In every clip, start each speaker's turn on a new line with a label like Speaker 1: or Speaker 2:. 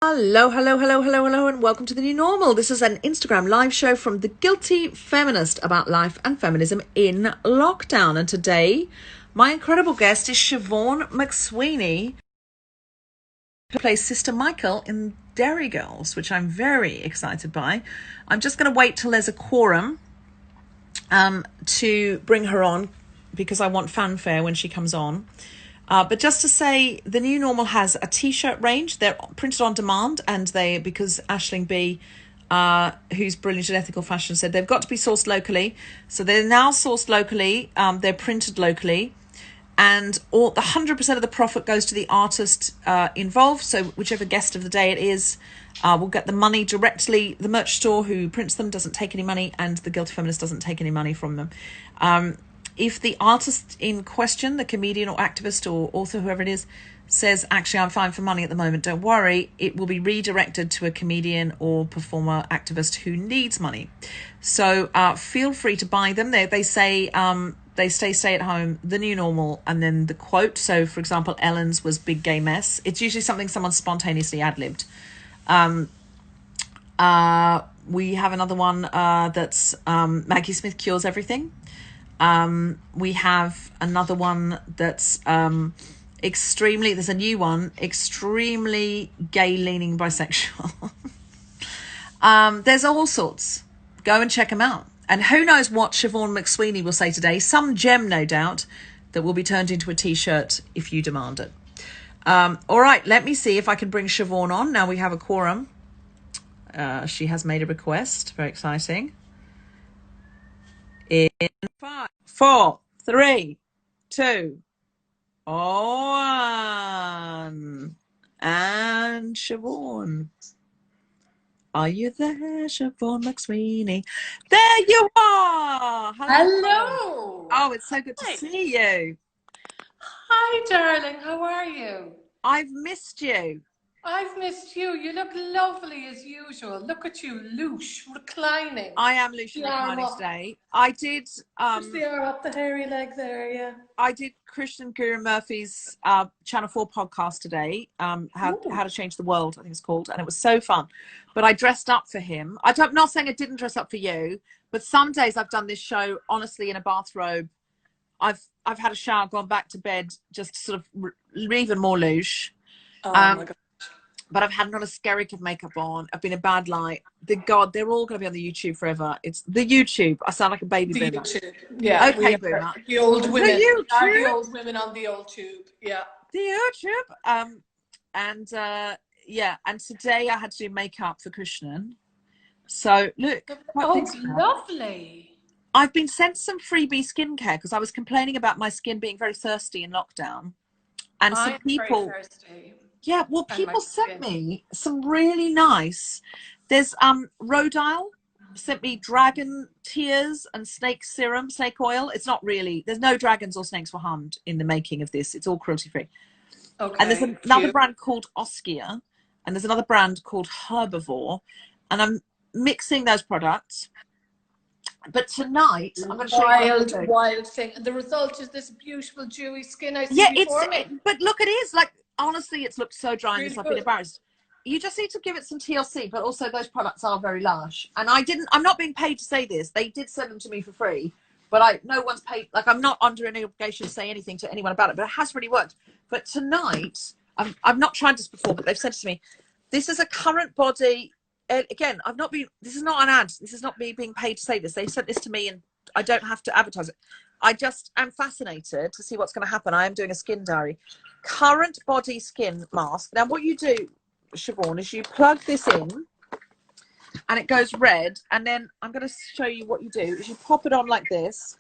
Speaker 1: Hello, hello, hello, hello, hello, and welcome to the new normal. This is an Instagram live show from The Guilty Feminist about life and feminism in lockdown. And today, my incredible guest is Siobhan McSweeney, who plays Sister Michael in Derry Girls, which I'm very excited by. I'm just going to wait till there's a quorum to bring her on because I want fanfare when she comes on. But just to say, the new normal has a t-shirt range. They're printed on demand, and because Aisling B, who's brilliant in ethical fashion, said they've got to be sourced locally. So they're now sourced locally. They're printed locally, and all the 100% of the profit goes to the artist involved. So whichever guest of the day it is, will get the money directly. The merch store who prints them doesn't take any money, and the Guilty Feminist doesn't take any money from them. If the artist in question, the comedian or activist or author, whoever it is, says, actually, I'm fine for money at the moment, don't worry, it will be redirected to a comedian or performer activist who needs money. So feel free to buy them. They say they stay at home, the new normal, and then the quote. So, for example, Ellen's was big gay mess. It's usually something someone spontaneously ad-libbed. We have another one that's Maggie Smith cures everything. We have another one that's there's a new one, extremely gay-leaning bisexual. There's all sorts. Go and check them out. And who knows what Siobhan McSweeney will say today. Some gem, no doubt, that will be turned into a T-shirt if you demand it. All right, let me see if I can bring Siobhan on. Now we have a quorum. She has made a request. Very exciting. In 5, 4, 3, 2, 1. And Siobhan. Are you there, Siobhan McSweeney? There you are!
Speaker 2: Hello!
Speaker 1: Oh, it's so good to see you.
Speaker 2: Hi, darling. How are you?
Speaker 1: I've missed you.
Speaker 2: I've missed you. You look lovely as usual. Look at you, louche, reclining.
Speaker 1: I am Lucian reclining today. I did
Speaker 2: Just the arm up the hairy leg there, yeah.
Speaker 1: I did Christian Guru Murphy's Channel 4 podcast today, How to Change the World, I think it's called, and it was so fun. But I dressed up for him. I'm not saying I didn't dress up for you, but some days I've done this show, honestly, in a bathrobe. I've had a shower, gone back to bed, just sort of even more louche.
Speaker 2: Oh, my God.
Speaker 1: But I've had not a skerrick of makeup on. I've been in bad light. They're all going to be on the YouTube forever. It's the YouTube. I sound like a baby boomer.
Speaker 2: YouTube. Yeah.
Speaker 1: Okay, boomer.
Speaker 2: The old women.
Speaker 1: The YouTube.
Speaker 2: The old women on the old tube. Yeah.
Speaker 1: The YouTube. And today I had to do makeup for Krishnan. So look.
Speaker 2: Oh, lovely.
Speaker 1: I've been sent some freebie skincare because I was complaining about my skin being very thirsty in lockdown. And some people.
Speaker 2: Very thirsty.
Speaker 1: Yeah, well, people sent me some really nice. There's Rodile sent me dragon tears and snake serum, snake oil. It's not really. There's no dragons or snakes were harmed in the making of this. It's all cruelty free.
Speaker 2: Okay.
Speaker 1: And there's another brand called Oskia, and there's another brand called Herbivore, and I'm mixing those products. But tonight, I'm going to show you
Speaker 2: wild thing. And the result is this beautiful, dewy skin I see before me.
Speaker 1: But look, it is like. Honestly, it's looked so dry and I've been embarrassed. You just need to give it some TLC, but also those products are very lush. And I'm not being paid to say this. They did send them to me for free, but no one's paid. Like, I'm not under any obligation to say anything to anyone about it, but it has really worked. But tonight, I've not tried this before, but they've said to me, this is a current body. Again, this is not an ad. This is not me being paid to say this. They sent this to me and I don't have to advertise it. I just am fascinated to see what's going to happen. I am doing a skin diary. Current body skin mask. Now, what you do, Siobhan, is you plug this in and it goes red. And then I'm going to show you what you do is you pop it on like this.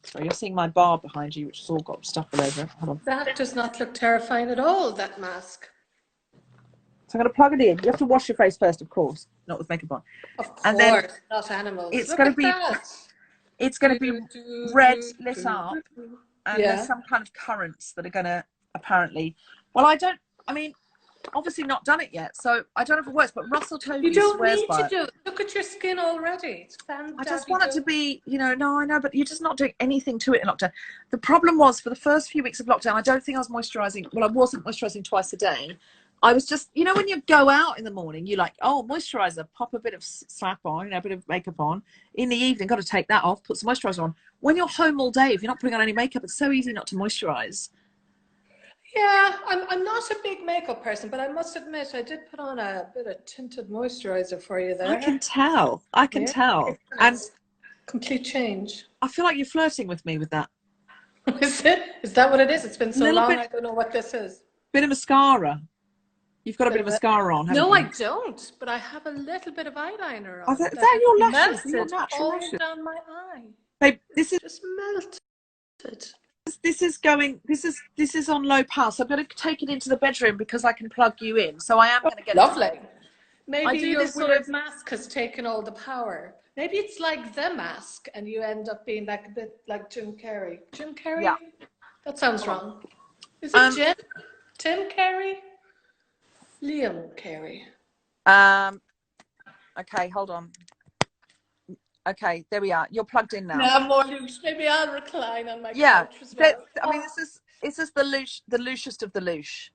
Speaker 1: Sorry, you're seeing my bar behind you, which has all got stuff all over it. Hold on.
Speaker 2: That does not look terrifying at all, that mask.
Speaker 1: So I'm going to plug it in. You have to wash your face first, of course, not with makeup on.
Speaker 2: Of course, and then not animals.
Speaker 1: It's going to be... It's going to be red lit up, and there's some kind of currents that are going to apparently. Well, obviously not done it yet, so I don't know if it works. But Russell Tovey swears by it. You don't need to do it.
Speaker 2: Look at your skin already. It's fantastic.
Speaker 1: I just want it to be, no, I know, but you're just not doing anything to it in lockdown. The problem was for the first few weeks of lockdown, I don't think I was moisturising. Well, I wasn't moisturising twice a day. I was just, you know, when you go out in the morning, you like, oh, moisturizer, pop a bit of slap on, you know, a bit of makeup on. In the evening, got to take that off, put some moisturizer on. When you're home all day, if you're not putting on any makeup, it's so easy not to moisturize.
Speaker 2: Yeah, I'm not a big makeup person, but I must admit I did put on a bit of tinted moisturizer for you
Speaker 1: I
Speaker 2: there.
Speaker 1: can tell. I can
Speaker 2: Yeah,
Speaker 1: tell. And
Speaker 2: complete change.
Speaker 1: I feel like you're flirting with me with that.
Speaker 2: Is it? Is that what it is? It's been so
Speaker 1: Little
Speaker 2: long,
Speaker 1: bit,
Speaker 2: I don't know what this is.
Speaker 1: bit of mascara. You've got a bit of
Speaker 2: Bit of
Speaker 1: mascara on, haven't
Speaker 2: No,
Speaker 1: you?
Speaker 2: I don't, but I have a little bit of eyeliner
Speaker 1: Oh,
Speaker 2: on
Speaker 1: is
Speaker 2: that
Speaker 1: that your
Speaker 2: has
Speaker 1: lashes? They're your
Speaker 2: melted
Speaker 1: natural
Speaker 2: all
Speaker 1: lashes.
Speaker 2: down my eye.
Speaker 1: Babe, this is
Speaker 2: Just melted.
Speaker 1: this is on low power. So I'm going to take it into the bedroom because I can plug you in. So I am going to get it to
Speaker 2: Lovely.
Speaker 1: bed. I
Speaker 2: Maybe
Speaker 1: do
Speaker 2: your
Speaker 1: this sort
Speaker 2: weird
Speaker 1: of.
Speaker 2: mask has taken all the power. Maybe it's like the mask and you end up being like a bit like Jim Carrey. Jim Carrey?
Speaker 1: Yeah.
Speaker 2: That sounds wrong. Is it Jim? Tim Carrey? Liam Carrey.
Speaker 1: Okay, hold on. Okay, there we are. You're plugged in now.
Speaker 2: Now more loose. Maybe I'll recline on my couch as well.
Speaker 1: I mean, this is the loosest of the louche.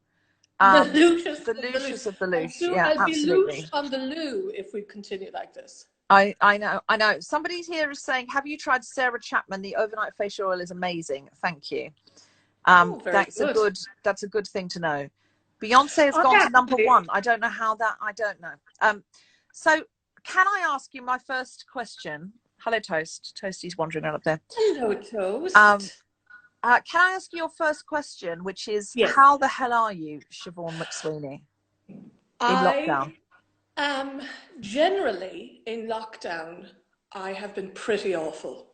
Speaker 2: The loosest
Speaker 1: The
Speaker 2: of the
Speaker 1: loosest
Speaker 2: loose.
Speaker 1: of the louche. Yeah,
Speaker 2: I'll be
Speaker 1: absolutely.
Speaker 2: loose on the loo if we continue like this.
Speaker 1: I know. Somebody here is saying, have you tried Sarah Chapman? The overnight facial oil is amazing. Thank you. That's a good thing to know. Beyonce has gone to number one. I don't know how that. I don't know. So can I ask you my first question? Hello, Toast. Toasty's wandering around up there.
Speaker 2: Hello, Toast.
Speaker 1: Can I ask you your first question, which is, how the hell are you, Siobhan McSweeney, in lockdown?
Speaker 2: Generally in lockdown, I have been pretty awful.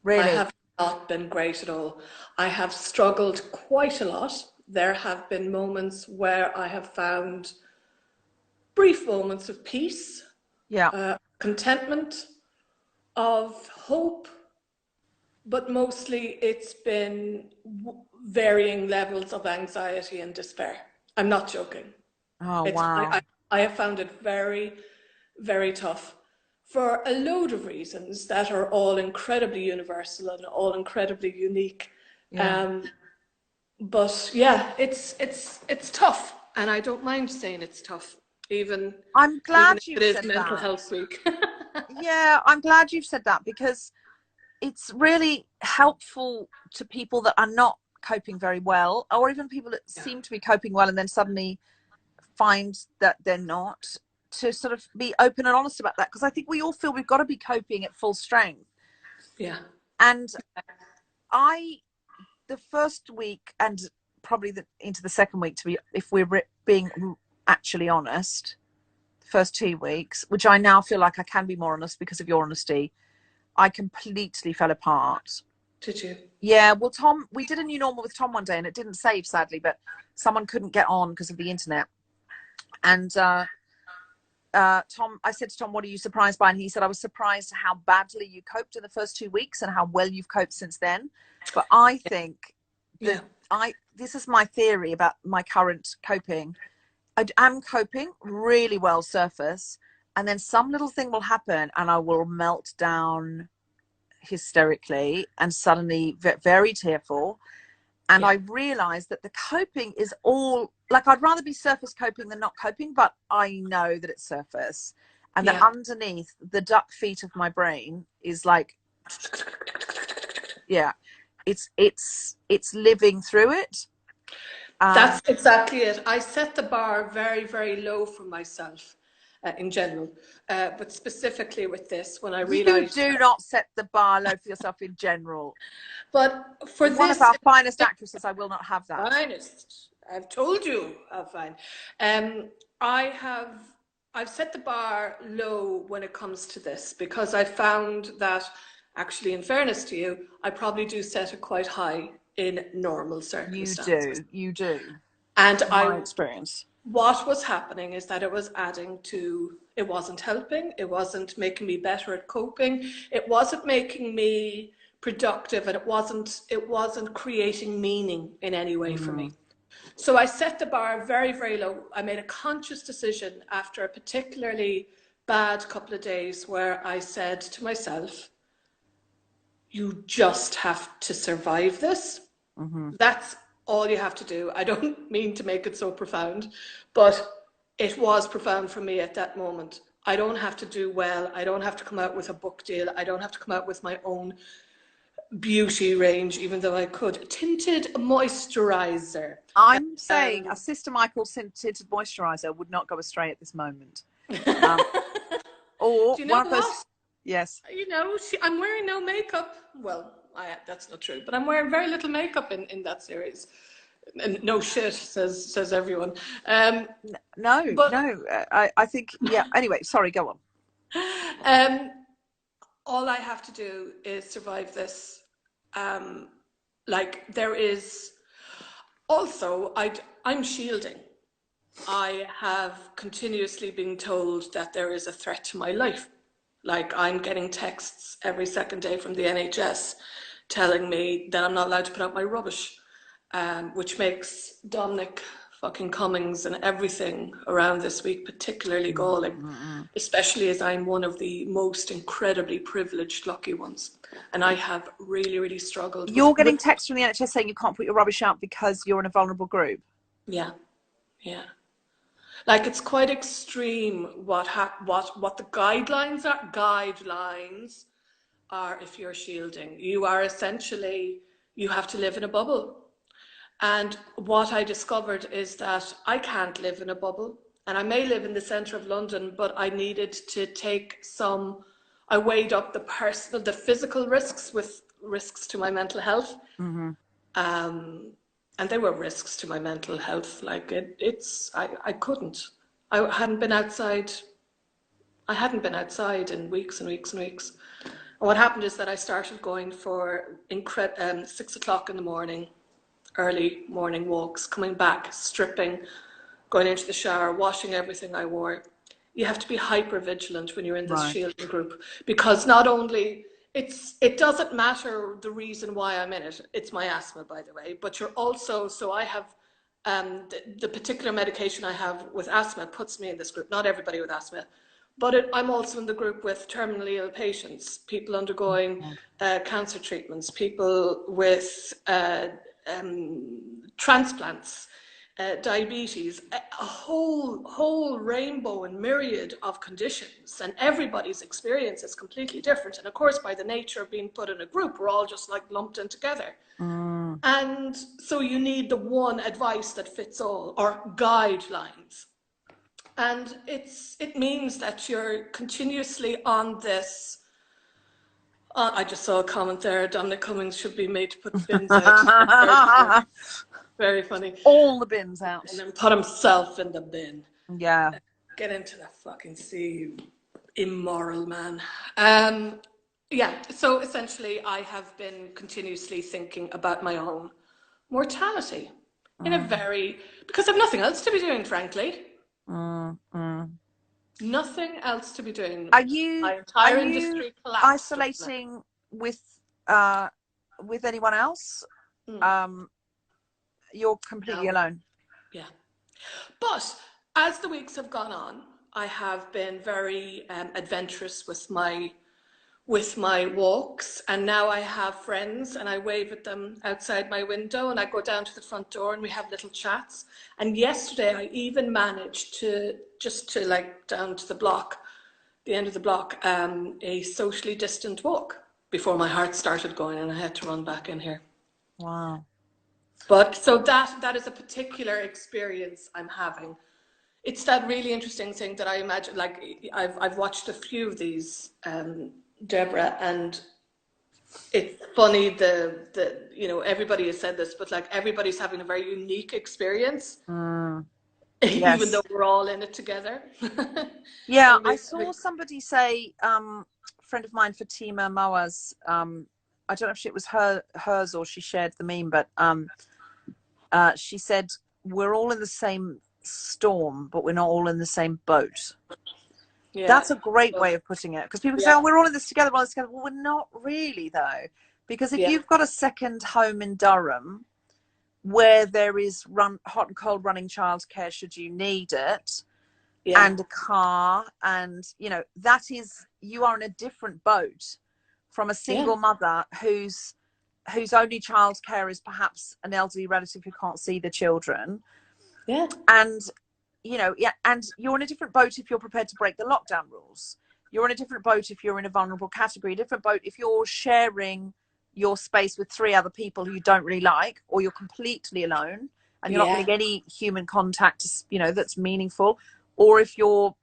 Speaker 1: Really?
Speaker 2: I have not been great at all. I have struggled quite a lot. There have been moments where I have found brief moments of peace, contentment, of hope, but mostly it's been varying levels of anxiety and despair. I'm not joking.
Speaker 1: Oh, wow.
Speaker 2: I have found it very, very tough for a load of reasons that are all incredibly universal and all incredibly unique. But yeah, it's tough, and I don't mind saying it's tough.
Speaker 1: I'm glad you said
Speaker 2: it is Mental Health Week.
Speaker 1: Yeah, I'm glad you've said that, because it's really helpful to people that are not coping very well, or even people that seem to be coping well and then suddenly find that they're not, to sort of be open and honest about that, because I think we all feel we've got to be coping at full strength.
Speaker 2: Yeah.
Speaker 1: And the first week and probably into the second week, if we're being actually honest, the first 2 weeks, which I now feel like I can be more honest because of your honesty, I completely fell apart.
Speaker 2: Did you?
Speaker 1: Yeah, well, Tom, we did a new normal with Tom one day and it didn't save, sadly, but someone couldn't get on because of the internet. And Tom, I said to Tom, what are you surprised by? And he said, I was surprised how badly you coped in the first 2 weeks and how well you've coped since then. But I think that this is my theory about my current coping. I am coping really well surface, and then some little thing will happen and I will melt down hysterically and suddenly very tearful. And I realize that the coping is all, like, I'd rather be surface coping than not coping, but I know that it's surface. And that underneath the duck feet of my brain is like, it's living through it.
Speaker 2: That's exactly it. I set the bar very, very low for myself in general, but specifically with this, when I realized
Speaker 1: you do not set the bar low for yourself in general.
Speaker 2: But for
Speaker 1: one of our finest actresses, I will not have that.
Speaker 2: Finest. I've told you how fine. I've set the bar low when it comes to this, because I found that, actually, in fairness to you, I probably do set it quite high in normal circumstances.
Speaker 1: You do.
Speaker 2: And
Speaker 1: my experience.
Speaker 2: What was happening is that it was adding to, it wasn't helping, it wasn't making me better at coping, it wasn't making me productive, and it wasn't creating meaning in any way for me. So I set the bar very, very low. I made a conscious decision after a particularly bad couple of days where I said to myself, you just have to survive this. That's all you have to do, I don't mean to make it so profound, but it was profound for me at that moment. I don't have to do well. I don't have to come out with a book deal. I don't have to come out with my own beauty range, even though I could. Tinted moisturizer.
Speaker 1: I'm saying a Sister Michael tinted moisturizer would not go astray at this moment. Or
Speaker 2: do you know
Speaker 1: one of those.
Speaker 2: what?
Speaker 1: Yes.
Speaker 2: You know, I'm wearing no makeup. Well, that's not true, but I'm wearing very little makeup in that series. And no shit, says everyone.
Speaker 1: I think, yeah. Anyway, sorry, go
Speaker 2: on. All I have to do is survive this. Like there is also, I'm shielding. I have continuously been told that there is a threat to my life. Like I'm getting texts every second day from the NHS telling me that I'm not allowed to put out my rubbish, which makes Dominic fucking Cummings and everything around this week particularly galling, especially as I'm one of the most incredibly privileged lucky ones. And I have really, really struggled.
Speaker 1: You're getting texts from the NHS saying you can't put your rubbish out because you're in a vulnerable group?
Speaker 2: Yeah. Like it's quite extreme what the guidelines are. Guidelines are if you're shielding. You are essentially, you have to live in a bubble. And what I discovered is that I can't live in a bubble. And I may live in the centre of London, but I needed to take I weighed up the physical risks with risks to my mental health. And they were risks to my mental health. Like I couldn't. I hadn't been outside in weeks and weeks and weeks. And what happened is that I started going for 6 o'clock in the morning, early morning walks, coming back, stripping, going into the shower, washing everything I wore. You have to be hyper vigilant when you're in this shielding group, because not only it doesn't matter the reason why I'm in it. It's my asthma, by the way, but you're also, so I have the particular medication I have with asthma puts me in this group. Not everybody with asthma, but I'm also in the group with terminally ill patients, people undergoing cancer treatments, people with transplants, diabetes, a whole rainbow and myriad of conditions, and everybody's experience is completely different. And of course, by the nature of being put in a group, we're all just like lumped in together. And so you need the one advice that fits all, or guidelines. And it means that you're continuously on this. I just saw a comment there. Dominic Cummings should be made to put the bins out. Very funny.
Speaker 1: All the bins out.
Speaker 2: And then put himself in the bin.
Speaker 1: Yeah.
Speaker 2: Get into the fucking sea, you immoral man. Yeah, so essentially I have been continuously thinking about my own mortality because I've nothing else to be doing, frankly. Nothing else to be doing.
Speaker 1: Are you isolating with anyone else? You're completely alone.
Speaker 2: Yeah. But as the weeks have gone on, I have been very adventurous with my walks, and now I have friends and I wave at them outside my window, and I go down to the front door and we have little chats. And yesterday I even managed to like down to the end of the block, a socially distant walk before my heart started going and I had to run back in here.
Speaker 1: Wow.
Speaker 2: But so that is a particular experience I'm having. It's that really interesting thing that I imagine, like I've watched a few of these, Deborah, and it's funny the you know, everybody has said this, but like everybody's having a very unique experience.
Speaker 1: Yes.
Speaker 2: Even though we're all in it together.
Speaker 1: Yeah, I saw somebody say, friend of mine, Fatima Mawaz, I don't know if it was hers or she shared the meme, but she said, we're all in the same storm, but we're not all in the same boat. Yeah. That's a great way of putting it, because people say, oh, we're all in this together, Well, we're not really, though, because if you've got a second home in Durham where there is hot and cold running childcare should you need it, and a car, and you know, you are in a different boat from a single mother whose whose only childcare is perhaps an elderly relative who can't see the children.
Speaker 2: Yeah.
Speaker 1: And, you know, yeah, and you're in a different boat if you're prepared to break the lockdown rules. You're in a different boat if you're in a vulnerable category, a different boat if you're sharing your space with 3 other people who you don't really like, or you're completely alone and you're not getting any human contact, you know, that's meaningful. Or if you're,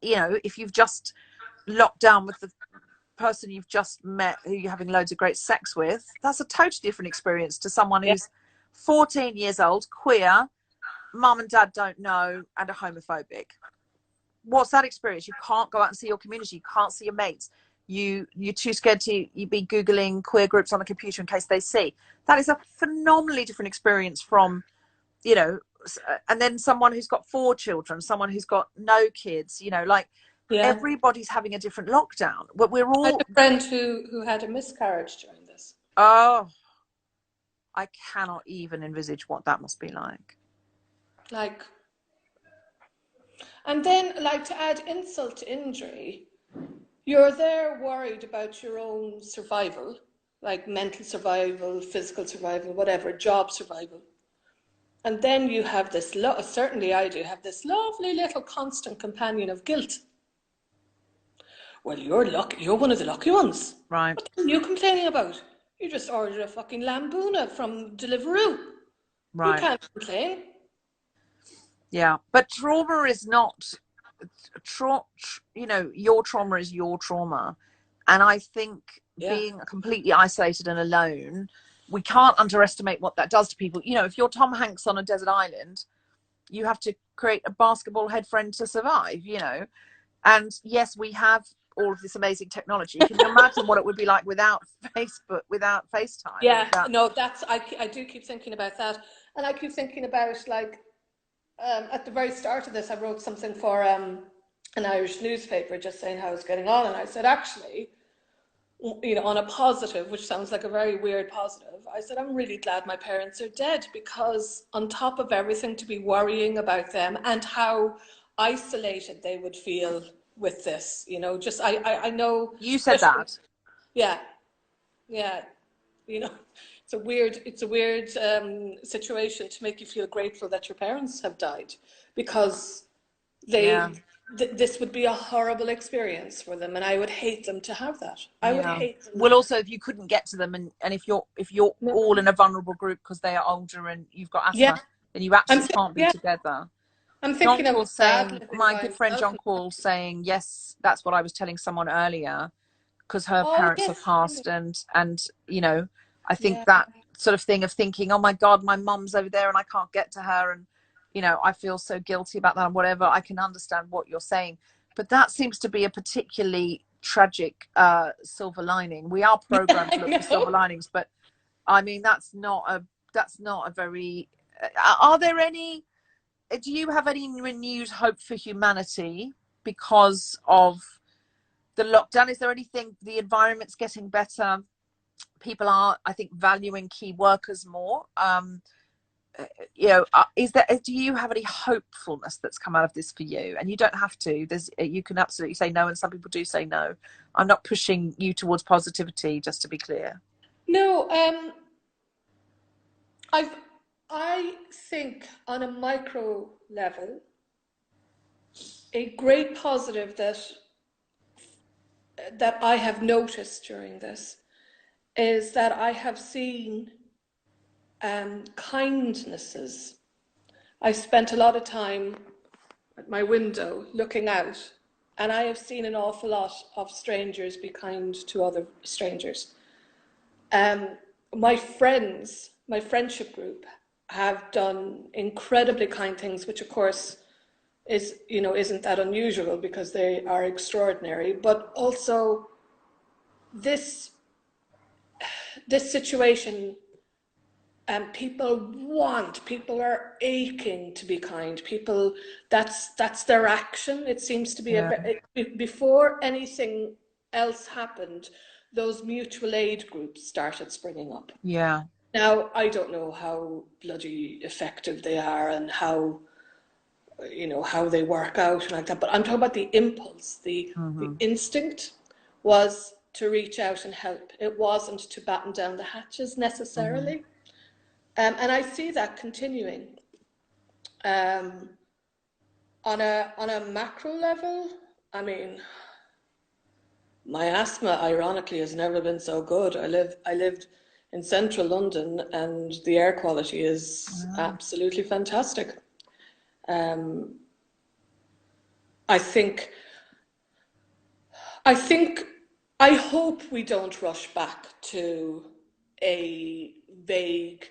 Speaker 1: you know, if you've just locked down with the person you've just met who you're having loads of great sex with, that's a totally different experience to someone who's 14 years old, queer, mum and dad don't know, and are homophobic. What's that experience? You can't go out and see your community. You can't see your mates. You're too scared to be Googling queer groups on the computer in case they see. That is a phenomenally different experience from, you know, and then someone who's got 4 children, someone who's got no kids, you know, like everybody's having a different lockdown. But we're all...
Speaker 2: I had a friend who had a miscarriage during this.
Speaker 1: Oh, I cannot even envisage what that must be like.
Speaker 2: Like, and then, like, to add insult to injury, you're there worried about your own survival, like mental survival, physical survival, whatever, job survival. And then you have this, certainly I do, have this lovely little constant companion of guilt. Well, you're lucky, you're one of the lucky ones.
Speaker 1: Right.
Speaker 2: What are you complaining about? You just ordered a fucking lambuna from Deliveroo. Right. You can't complain.
Speaker 1: Yeah, but trauma is not, you know, your trauma is your trauma. And I think being completely isolated and alone, we can't underestimate what that does to people. You know, if you're Tom Hanks on a desert island, you have to create a basketball head friend to survive, you know. And yes, we have all of this amazing technology. Can you imagine what it would be like without Facebook, without FaceTime?
Speaker 2: Yeah, no, that's, I do keep thinking about that. And I keep thinking about, like, at the very start of this, I wrote something for an Irish newspaper just saying how I was getting on. And I said, actually, you know, on a positive, which sounds like a very weird positive, I said, I'm really glad my parents are dead, because on top of everything to be worrying about them and how isolated they would feel with this, you know, just, I know.
Speaker 1: You said that.
Speaker 2: Yeah. Yeah. You know, it's a weird situation to make you feel grateful that your parents have died, because this would be a horrible experience for them, and I would hate them to have that. I would hate them.
Speaker 1: Well, also, if you couldn't get to them, and if you're all in a vulnerable group because they are older and you've got asthma, then you absolutely can't be together.
Speaker 2: I'm thinking
Speaker 1: John
Speaker 2: of
Speaker 1: saying, my good friend John Call saying, yes, that's what I was telling someone earlier, because her parents have passed, and you know, I think that sort of thing of thinking, oh my God, my mum's over there and I can't get to her, and you know, I feel so guilty about that and whatever. I can understand what you're saying, but that seems to be a particularly tragic silver lining. We are programmed to look for silver linings, but I mean, that's not a very are there any, do you have any renewed hope for humanity because of the lockdown? Is there anything, the environment's getting better, people are, I think, valuing key workers more, you know, do you have any hopefulness that's come out of this for you? And you don't have to, you can absolutely say no, and some people do say no. I'm not pushing you towards positivity, just to be clear.
Speaker 2: No, I think on a micro level, a great positive that I have noticed during this is that I have seen kindnesses. I spent a lot of time at my window looking out, and I have seen an awful lot of strangers be kind to other strangers. My friends, my friendship group, have done incredibly kind things, which of course is, you know, isn't that unusual because they are extraordinary. But also this situation, people are aching to be kind. People, that's their action. It seems to be before anything else happened, those mutual aid groups started springing up.
Speaker 1: Yeah.
Speaker 2: Now, I don't know how bloody effective they are and how, you know, how they work out and like that, but I'm talking about the impulse, the instinct was to reach out and help. It wasn't to batten down the hatches necessarily. And I see that continuing. On a macro level, I mean, my asthma, ironically, has never been so good. I lived in central London, and the air quality is absolutely fantastic. I hope we don't rush back to a vague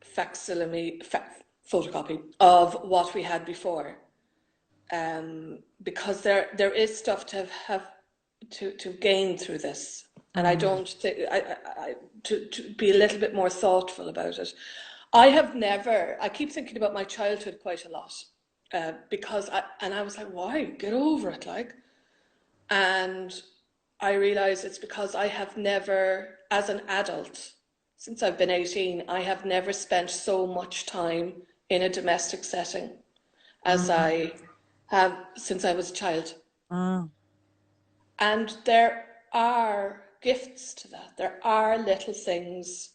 Speaker 2: facsimile, photocopy of what we had before, because there is stuff to to gain through this, and I don't think to be a little bit more thoughtful about it. I keep thinking about my childhood quite a lot, because I was like, why? Get over it, like. And I realize it's because I have never, as an adult, since I've been 18, I have never spent so much time in a domestic setting as I have since I was a child. And there are gifts to that. There are little things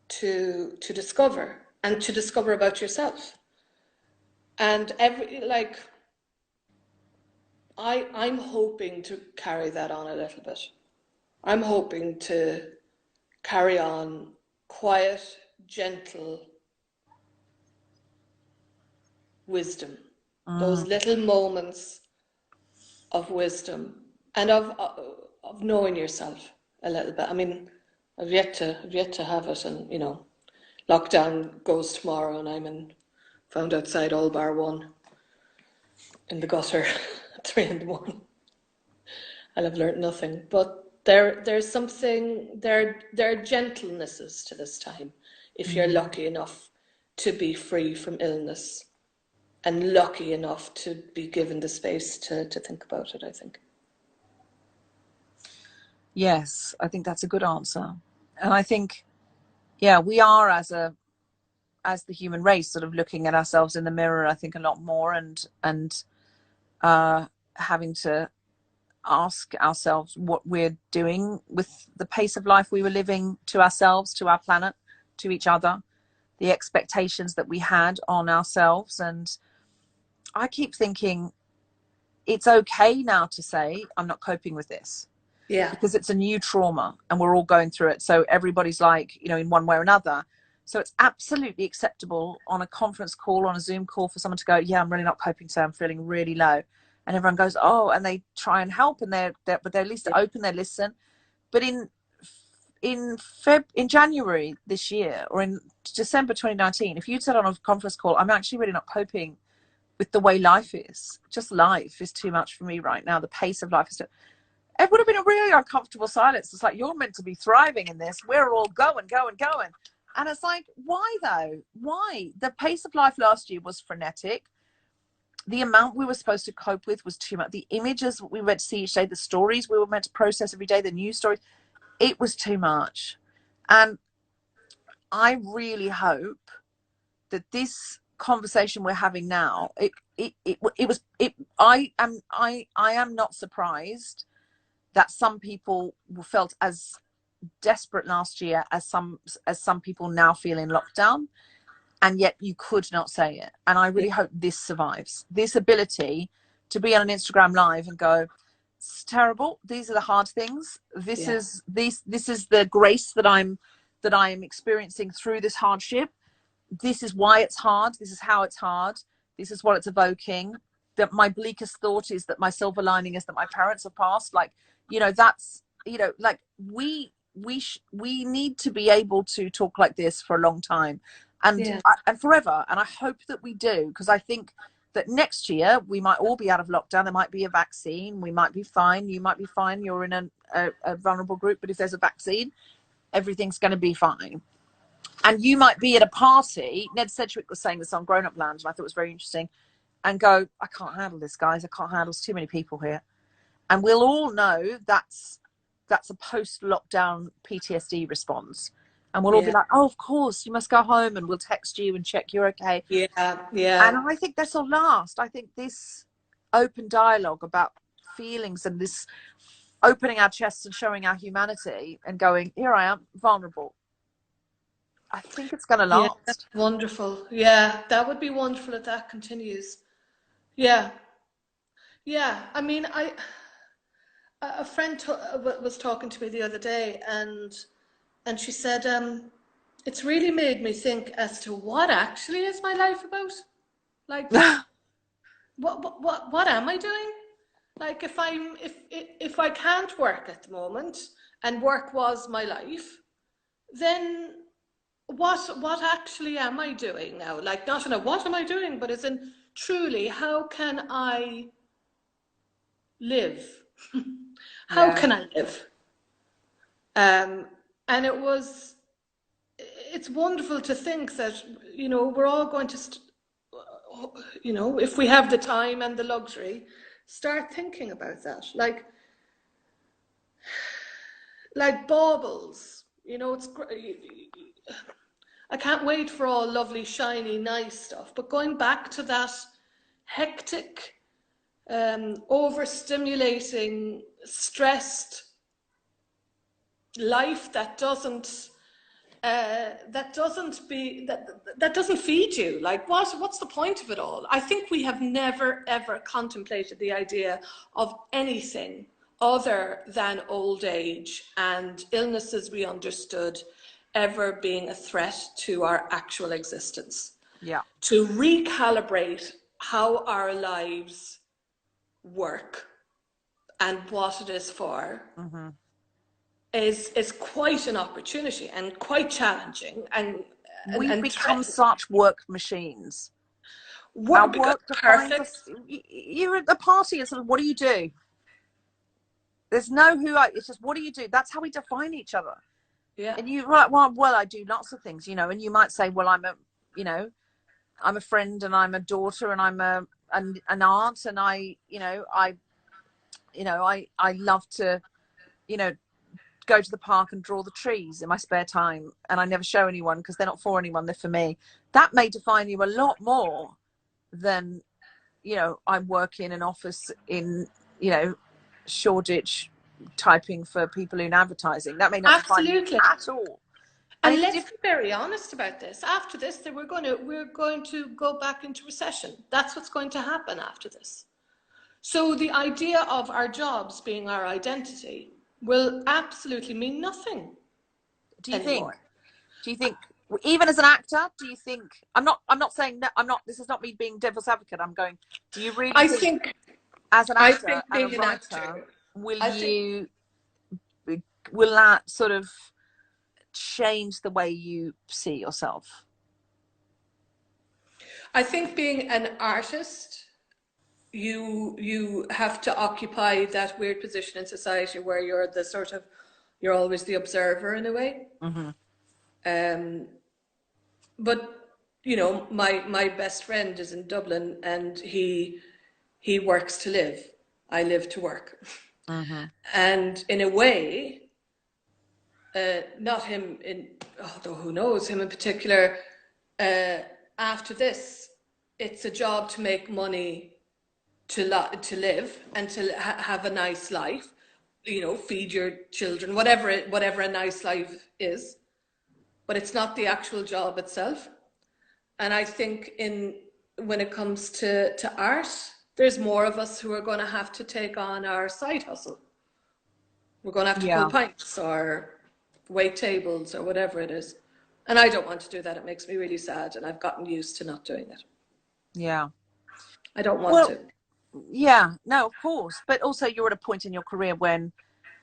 Speaker 2: to discover, and to discover about yourself. And I'm hoping to carry that on a little bit. I'm hoping to carry on quiet, gentle wisdom. Those little moments of wisdom and of knowing yourself a little bit. I mean, I've yet to have it, and lockdown goes tomorrow, and found outside all bar one in the gutter at 3 a.m. I'll have learnt nothing. But there's something, there are gentlenesses to this time, if you're lucky enough to be free from illness, and lucky enough to be given the space to think about it, I think.
Speaker 1: Yes, I think that's a good answer. And I think, we are, as the human race, sort of looking at ourselves in the mirror, I think, a lot more, and having to ask ourselves what we're doing with the pace of life we were living, to ourselves, to our planet, to each other, the expectations that we had on ourselves. And I keep thinking it's okay now to say, I'm not coping with this.
Speaker 2: Yeah.
Speaker 1: Because it's a new trauma and we're all going through it. So everybody's like, in one way or another. So it's absolutely acceptable on a conference call, on a Zoom call, for someone to go, I'm really not coping, so I'm feeling really low. And everyone goes, oh, and they try and help, and they're at least open, they listen. But in January this year, or in December 2019, if you'd said on a conference call, I'm actually really not coping with the way life is, just life is too much for me right now, the pace of life is it would have been a really uncomfortable silence. It's like, you're meant to be thriving in this. We're all going. And it's like, why though? Why? The pace of life last year was frenetic. The amount we were supposed to cope with was too much. The images we went to see each day, the stories we were meant to process every day, the news stories, it was too much. And I really hope that this conversation we're having now, I am not surprised that some people felt as desperate last year as some people now feel in lockdown, and yet you could not say it. And I really hope this survives, this ability to be on an Instagram live and go, it's terrible, these are the hard things, this is the grace that I am experiencing through this hardship, this is why it's hard, this is how it's hard, this is what it's evoking, that my bleakest thought is that my silver lining is that my parents have passed. Like, that's, like we need to be able to talk like this for a long time, and forever. And I hope that we do, because I think that next year we might all be out of lockdown. There might be a vaccine. We might be fine. You might be fine. You're in a vulnerable group. But if there's a vaccine, everything's going to be fine. And you might be at a party. Ned Sedgwick was saying this on Grown Up Land, and I thought it was very interesting, and go, I can't handle this, guys. I can't handle, there's too many people here. And we'll all know that's a post-lockdown PTSD response. And we'll all be like, oh, of course, you must go home, and we'll text you and check you're okay.
Speaker 2: Yeah.
Speaker 1: And I think this will last. I think this open dialogue about feelings and this
Speaker 3: opening our chests and showing our humanity and going, here I am, vulnerable. I think it's going to last.
Speaker 2: Yeah, that's wonderful. Yeah, that would be wonderful if that continues. Yeah. Yeah. I mean, a friend was talking to me the other day, and she said, it's really made me think as to what actually is my life about. Like, what am I doing? Like, if I can't work at the moment, and work was my life, then what actually am I doing now? Like, not in a what am I doing, but as in truly, how can I live? How can I live? And it's wonderful to think that, you know, we're all going to, you know, if we have the time and the luxury, start thinking about that. Like baubles, you know, it's I can't wait for all lovely, shiny, nice stuff. But going back to that hectic, overstimulating, stressed life that doesn't feed you. Like, what's the point of it all? I think we have never ever contemplated the idea of anything other than old age and illnesses we understood ever being a threat to our actual existence.
Speaker 3: Yeah.
Speaker 2: To recalibrate how our lives work and what it is for is quite an opportunity and quite challenging. And
Speaker 3: we've become such work machines.
Speaker 2: Work
Speaker 3: defines us. You're at the party and sort of, what do you do? There's no it's just, what do you do? That's how we define each other.
Speaker 2: Yeah.
Speaker 3: And you, right, well, I do lots of things, you know, and you might say, well, I'm a friend, and I'm a daughter, and I'm an aunt, and I love to, you know, go to the park and draw the trees in my spare time, and I never show anyone because they're not for anyone, they're for me. That may define you a lot more than, you know, I work in an office in, you know, Shoreditch typing for people in advertising. That may not define you at all.
Speaker 2: And let's be very honest about this. After this, we're going to go back into recession. That's what's going to happen after this. So the idea of our jobs being our identity will absolutely mean nothing.
Speaker 3: Do you think, even as an actor, do you think, I'm not saying that, this is not me being devil's advocate, I'm going, do you really think as an actor and a writer, will that sort of change the way you see yourself?
Speaker 2: I think being an artist, you have to occupy that weird position in society where you're always the observer in a way. But you know, my best friend is in Dublin, and he works to live. I live to work. And in a way, not him although who knows, him in particular, after this, it's a job to make money, to live, and to have a nice life, you know, feed your children, whatever a nice life is. But it's not the actual job itself. And I think when it comes to art, there's more of us who are going to have to take on our side hustle. We're going to have to pull pints or wait tables or whatever it is. And I don't want to do that. It makes me really sad, and I've gotten used to not doing it.
Speaker 3: Yeah.
Speaker 2: I don't want to.
Speaker 3: Yeah, no, of course. But also, you're at a point in your career when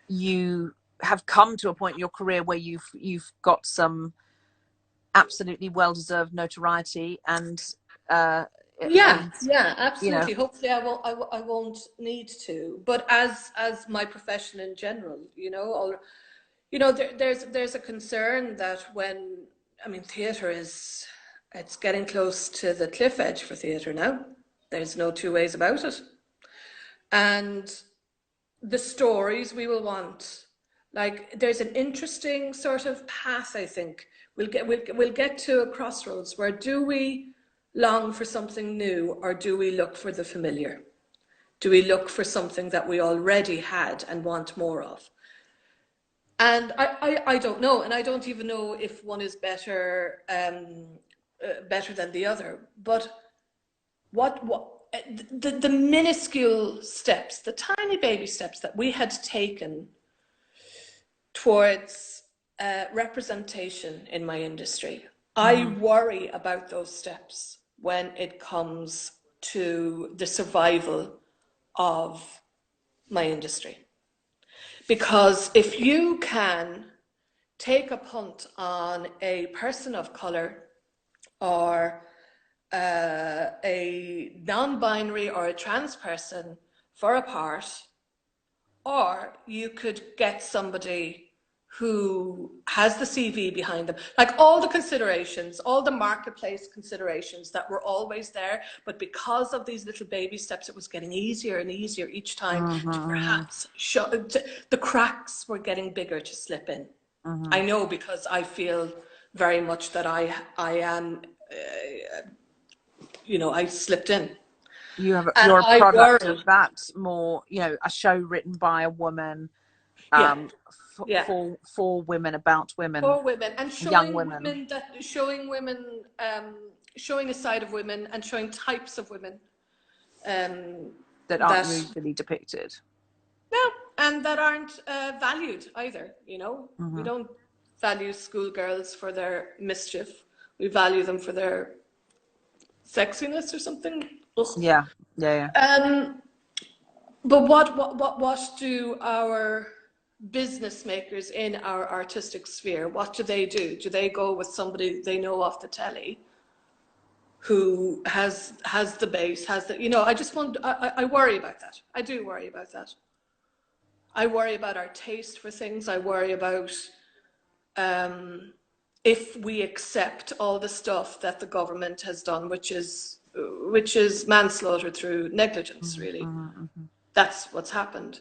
Speaker 3: you have come to a point in your career where you've got some absolutely well-deserved notoriety, and
Speaker 2: absolutely.
Speaker 3: You know,
Speaker 2: hopefully I won't need to, but as my profession in general, you know, there's a concern that theatre it's getting close to the cliff edge for theatre now. There's no two ways about it. And the stories we will want, like, there's an interesting sort of path, I think. We'll get to a crossroads where, do we long for something new, or do we look for the familiar? Do we look for something that we already had and want more of? And I don't know, and I don't even know if one is better better than the other. But what the minuscule steps, the tiny baby steps that we had taken towards representation in my industry, I worry about those steps when it comes to the survival of my industry. Because if you can take a punt on a person of colour or a non-binary or a trans person for a part, or you could get somebody who has the CV behind them, like all the considerations, all the marketplace considerations that were always there, but because of these little baby steps, it was getting easier and easier each time to perhaps show, the cracks were getting bigger to slip in. I know, because I feel very much that I am, I slipped in.
Speaker 3: You're a product of that, more, a show written by a woman, for women, about women,
Speaker 2: for women, and showing
Speaker 3: young women,
Speaker 2: showing a side of women and showing types of women
Speaker 3: that aren't usually depicted.
Speaker 2: No, and that aren't valued either. We don't value schoolgirls for their mischief. We value them for their sexiness or something. Ugh.
Speaker 3: Yeah.
Speaker 2: But what do our business makers in our artistic sphere, what do? Do they go with somebody they know off the telly who has the base, has the, I worry about that. I do worry about that. I worry about our taste for things. I worry about if we accept all the stuff that the government has done, which is manslaughter through negligence, really. That's what's happened.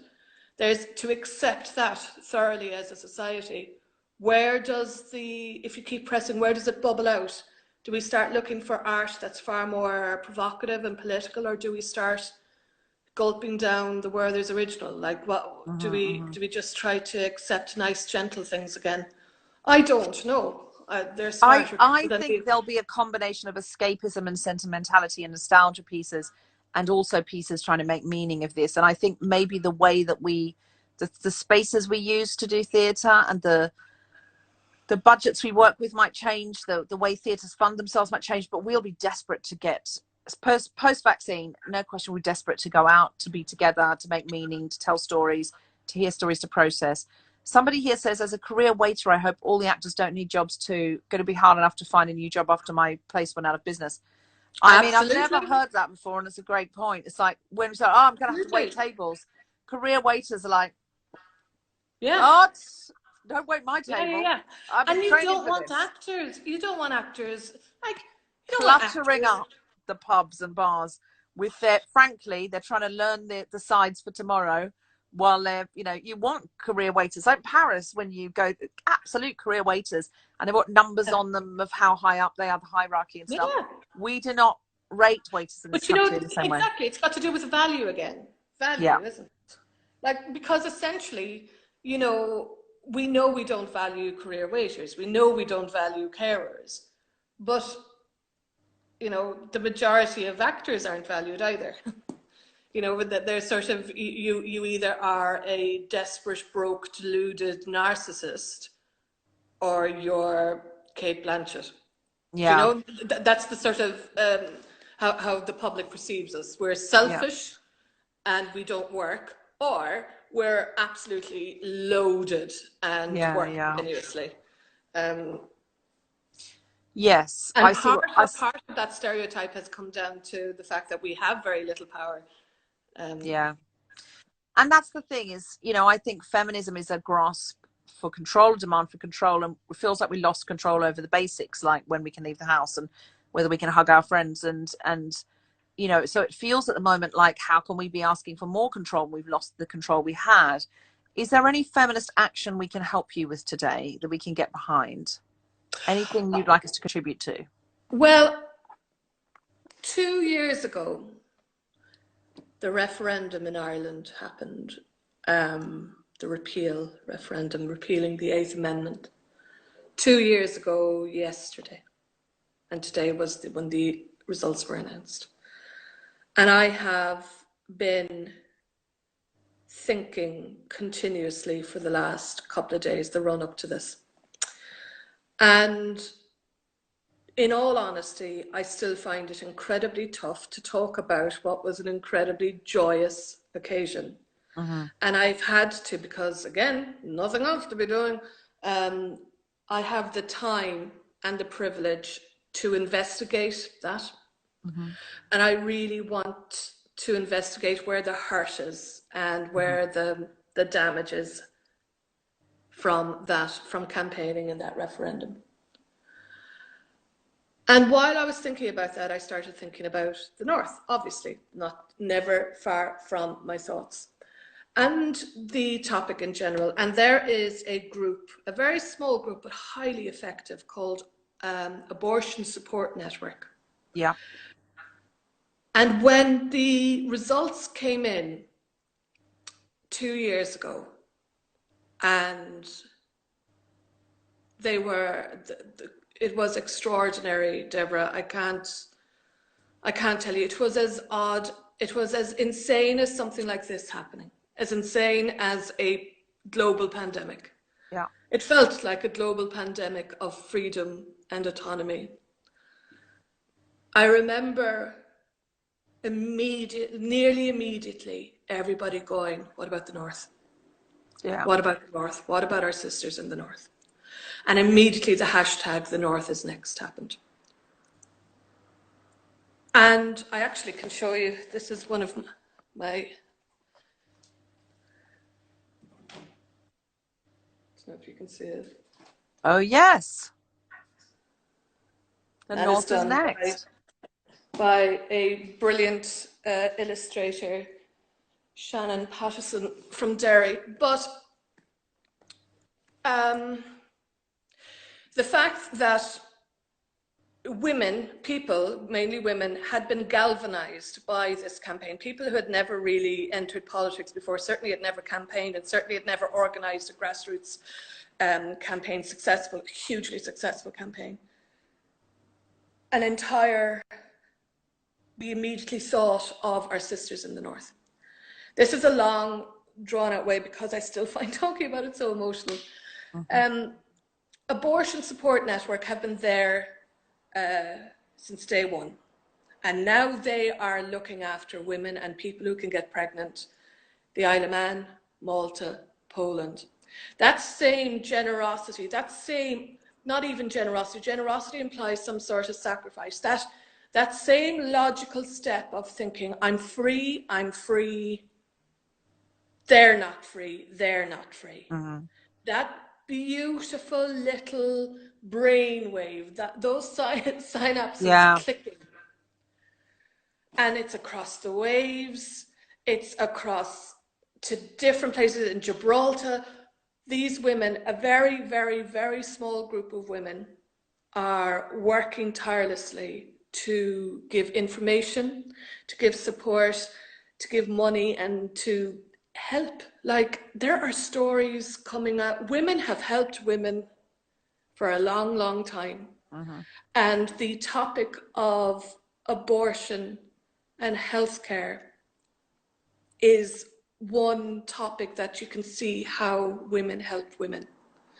Speaker 2: There's to accept that thoroughly as a society. Where does if you keep pressing, where does it bubble out? Do we start looking for art that's far more provocative and political, or do we start gulping down the Werther's original? Like, what do we just try to accept nice, gentle things again? I don't know. They're smarter.
Speaker 3: I think there'll be a combination of escapism and sentimentality and nostalgia pieces, and also pieces trying to make meaning of this. And I think maybe the way that the spaces we use to do theatre and the budgets we work with might change, the way theatres fund themselves might change, but we'll be desperate to get, post-vaccine, no question, we're desperate to go out, to be together, to make meaning, to tell stories, to hear stories, to process. Somebody here says, as a career waiter, I hope all the actors don't need jobs too. Going to be hard enough to find a new job after my place went out of business. I mean, I've never heard that before, and it's a great point. It's like when we say, I'm going to have to wait tables. Career waiters are like, don't wait my table.
Speaker 2: Yeah. And you don't want actors. You don't want actors like
Speaker 3: cluttering up the pubs and bars with frankly, they're trying to learn the sides for tomorrow. While they're, you want career waiters like Paris, when you go, absolute career waiters, and they've got numbers on them of how high up they are, the hierarchy and stuff. We do not rate waiters in this country in the same way.
Speaker 2: Exactly, it's got to do with value again. Value, isn't it? Like, because essentially, we know we don't value career waiters. We know we don't value carers, but the majority of actors aren't valued either. That they're sort of, you either are a desperate, broke, deluded narcissist, or you're Kate Blanchett.
Speaker 3: Yeah.
Speaker 2: That's the sort of how the public perceives us. We're selfish and we don't work, or we're absolutely loaded and work continuously.
Speaker 3: Yes.
Speaker 2: And part of that stereotype has come down to the fact that we have very little power.
Speaker 3: And that's the thing is, I think feminism is a grasp for control, demand for control, and it feels like we lost control over the basics, like when we can leave the house and whether we can hug our friends, and so it feels at the moment like, how can we be asking for more control? We've lost the control we had. Is there any feminist action we can help you with today that we can get behind? Anything you'd like us to contribute to?
Speaker 2: Well, 2 years ago, the referendum in Ireland happened, the repeal referendum, repealing the Eighth Amendment, 2 years ago yesterday. And today was when the results were announced. And I have been thinking continuously for the last couple of days, the run up to this. And in all honesty, I still find it incredibly tough to talk about what was an incredibly joyous occasion. And I've had to, because again, nothing else to be doing, I have the time and the privilege to investigate that. And I really want to investigate where the hurt is and where the damage is from that, from campaigning in that referendum. And while I was thinking about that, I started thinking about the North, obviously, never far from my thoughts, and the topic in general. And there is a group, a very small group, but highly effective, called Abortion Support Network.
Speaker 3: Yeah.
Speaker 2: And when the results came in 2 years ago, and they were, it was extraordinary, Deborah. I can't tell you. It was as odd, it was as insane as something like this happening, as insane as a global pandemic.
Speaker 3: Yeah.
Speaker 2: It felt like a global pandemic of freedom and autonomy. I remember nearly immediately, everybody going, what about the North?
Speaker 3: Yeah.
Speaker 2: What about the North? What about our sisters in the North? And immediately the hashtag "the North is next" happened. And I actually can show you, this is one of my, I don't know if you can see it.
Speaker 3: Oh, yes. The
Speaker 2: That
Speaker 3: North is
Speaker 2: done
Speaker 3: next.
Speaker 2: by a brilliant illustrator, Shannon Patterson from Derry. But the fact that women, people, mainly women, had been galvanized by this campaign, people who had never really entered politics before, certainly had never campaigned, and certainly had never organized a grassroots campaign, hugely successful campaign. We immediately thought of our sisters in the North. This is a long, drawn-out way because I still find talking about it so emotional. Abortion Support Network have been there since day one. And now they are looking after women and people who can get pregnant. The Isle of Man, Malta, Poland. That same generosity, not even generosity, generosity implies some sort of sacrifice. That same logical step of thinking, I'm free, they're not free. That beautiful little brainwave, those synapses clicking. And it's across the waves, it's across to different places in Gibraltar. These women, a very, very, very small group of women, are working tirelessly to give information, to give support, to give money, and to help. Like, there are stories coming out. Women have helped women for a long, long time. And the topic of abortion and healthcare is one topic that you can see how women help women.